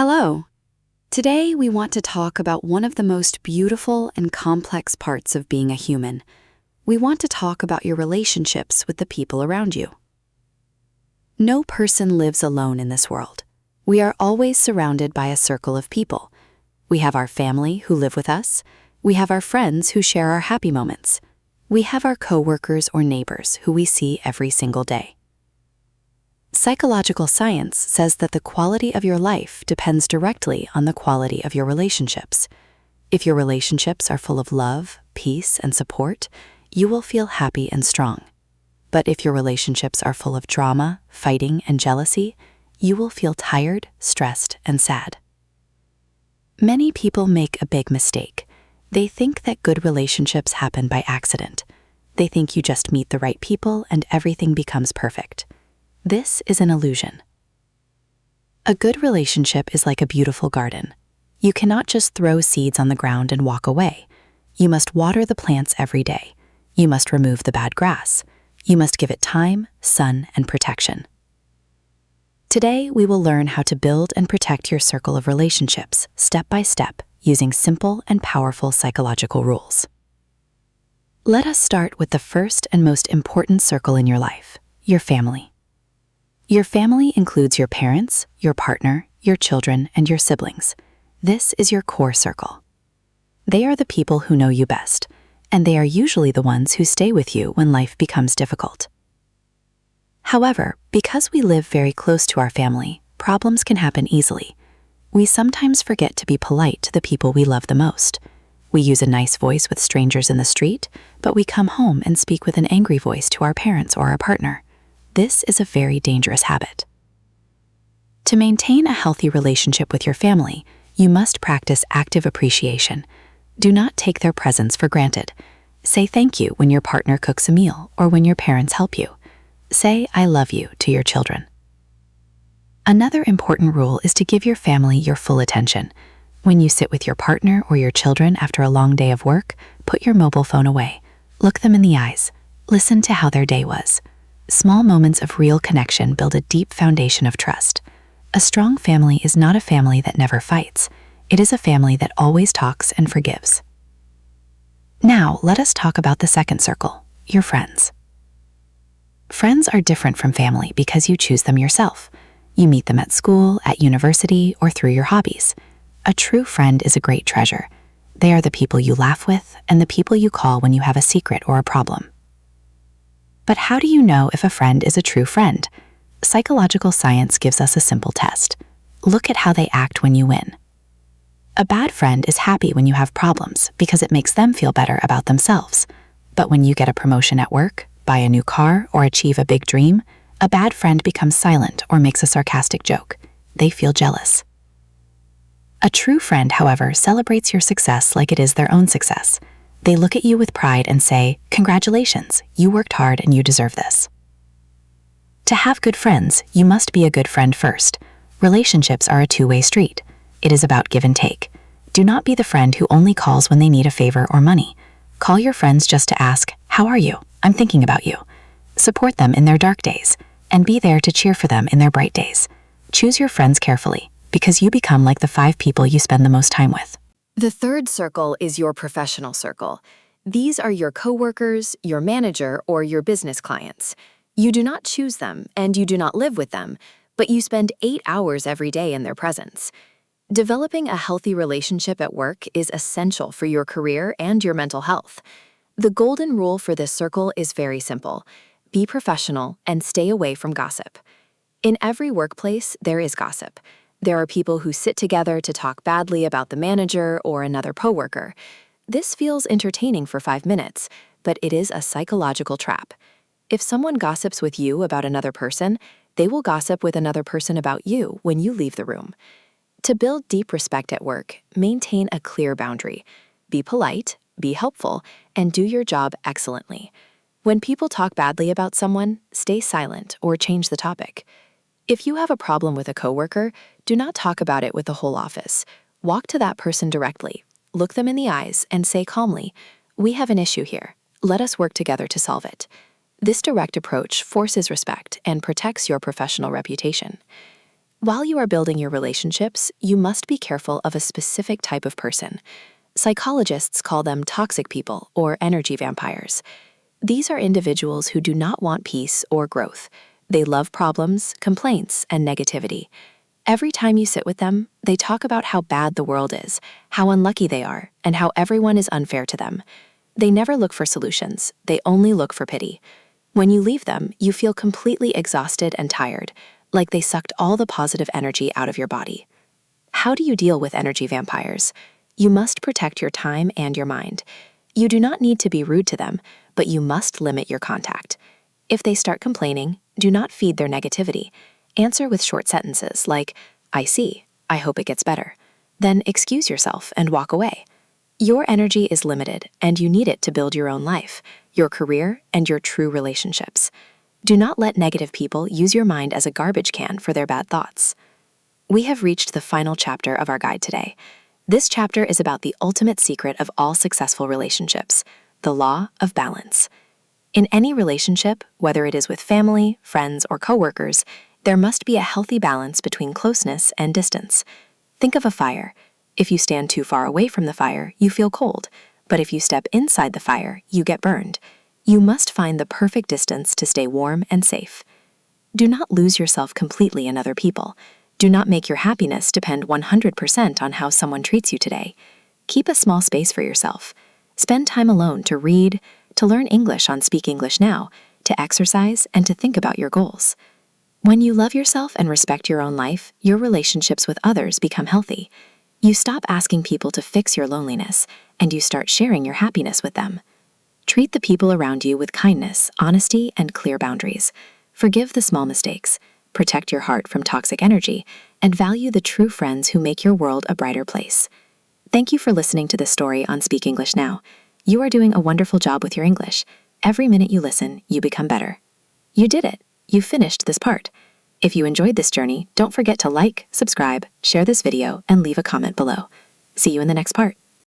Hello. Today we want to talk about one of the most beautiful and complex parts of being a human. We want to talk about your relationships with the people around you. No person lives alone in this world. We are always surrounded by a circle of people. We have our family who live with us. We have our friends who share our happy moments. We have our coworkers or neighbors who we see every single day. Psychological science says that the quality of your life depends directly on the quality of your relationships. If your relationships are full of love, peace, and support, you will feel happy and strong. But if your relationships are full of drama, fighting, and jealousy, you will feel tired, stressed, and sad. Many people make a big mistake. They think that good relationships happen by accident. They think you just meet the right people and everything becomes perfect. This is an illusion. A good relationship is like a beautiful garden. You cannot just throw seeds on the ground and walk away. You must water the plants every day. You must remove the bad grass. You must give it time, sun, and protection. Today, we will learn how to build and protect your circle of relationships, step by step, using simple and powerful psychological rules. Let us start with the first and most important circle in your life, your family. Your family includes your parents, your partner, your children, and your siblings. This is your core circle. They are the people who know you best, and they are usually the ones who stay with you when life becomes difficult. However, because we live very close to our family, problems can happen easily. We sometimes forget to be polite to the people we love the most. We use a nice voice with strangers in the street, but we come home and speak with an angry voice to our parents or our partner. This is a very dangerous habit. To maintain a healthy relationship with your family, you must practice active appreciation. Do not take their presence for granted. Say thank you when your partner cooks a meal or when your parents help you. Say I love you to your children. Another important rule is to give your family your full attention. When you sit with your partner or your children after a long day of work, put your mobile phone away. Look them in the eyes. Listen to how their day was. Small moments of real connection build a deep foundation of trust. A strong family is not a family that never fights. It is a family that always talks and forgives. Now, let us talk about the second circle, your friends. Friends are different from family because you choose them yourself. You meet them at school, at university, or through your hobbies. A true friend is a great treasure. They are the people you laugh with and the people you call when you have a secret or a problem. But how do you know if a friend is a true friend? Psychological science gives us a simple test. Look at how they act when you win. A bad friend is happy when you have problems because it makes them feel better about themselves. But when you get a promotion at work, buy a new car, or achieve a big dream, a bad friend becomes silent or makes a sarcastic joke. They feel jealous. A true friend, however, celebrates your success like it is their own success. They look at you with pride and say, "Congratulations, you worked hard and you deserve this." To have good friends, you must be a good friend first. Relationships are a two-way street. It is about give and take. Do not be the friend who only calls when they need a favor or money. Call your friends just to ask, "How are you? I'm thinking about you." Support them in their dark days, and be there to cheer for them in their bright days. Choose your friends carefully, because you become like the 5 people you spend the most time with. The third circle is your professional circle. These are your coworkers, your manager, or your business clients. You do not choose them, and you do not live with them, but you spend 8 hours every day in their presence. Developing a healthy relationship at work is essential for your career and your mental health. The golden rule for this circle is very simple. Be professional and stay away from gossip. In every workplace, there is gossip. There are people who sit together to talk badly about the manager or another coworker. This feels entertaining for 5 minutes, but it is a psychological trap. If someone gossips with you about another person, they will gossip with another person about you when you leave the room. To build deep respect at work, maintain a clear boundary. Be polite, be helpful, and do your job excellently. When people talk badly about someone, stay silent or change the topic. If you have a problem with a coworker, do not talk about it with the whole office. Walk to that person directly, look them in the eyes, and say calmly, "We have an issue here. Let us work together to solve it." This direct approach forces respect and protects your professional reputation. While you are building your relationships, you must be careful of a specific type of person. Psychologists call them toxic people or energy vampires. These are individuals who do not want peace or growth. They love problems, complaints, and negativity. Every time you sit with them, they talk about how bad the world is, how unlucky they are, and how everyone is unfair to them. They never look for solutions. They only look for pity. When you leave them, you feel completely exhausted and tired, like they sucked all the positive energy out of your body. How do you deal with energy vampires? You must protect your time and your mind. You do not need to be rude to them, but you must limit your contact. If they start complaining, do not feed their negativity. Answer with short sentences like, "I see, I hope it gets better." Then excuse yourself and walk away. Your energy is limited, and you need it to build your own life, your career, and your true relationships. Do not let negative people use your mind as a garbage can for their bad thoughts. We have reached the final chapter of our guide today. This chapter is about the ultimate secret of all successful relationships, the law of balance. In any relationship, whether it is with family, friends, or coworkers, there must be a healthy balance between closeness and distance. Think of a fire. If you stand too far away from the fire, you feel cold, but if you step inside the fire, you get burned. You must find the perfect distance to stay warm and safe. Do not lose yourself completely in other people. Do not make your happiness depend 100% on how someone treats you today. Keep a small space for yourself. Spend time alone to read, to learn English on Speak English Now, to exercise, and to think about your goals. When you love yourself and respect your own life, your relationships with others become healthy. You stop asking people to fix your loneliness, and you start sharing your happiness with them. Treat the people around you with kindness, honesty, and clear boundaries. Forgive the small mistakes, protect your heart from toxic energy, and value the true friends who make your world a brighter place. Thank you for listening to this story on Speak English Now. You are doing a wonderful job with your English. Every minute you listen, you become better. You did it. You finished this part. If you enjoyed this journey, don't forget to like, subscribe, share this video, and leave a comment below. See you in the next part.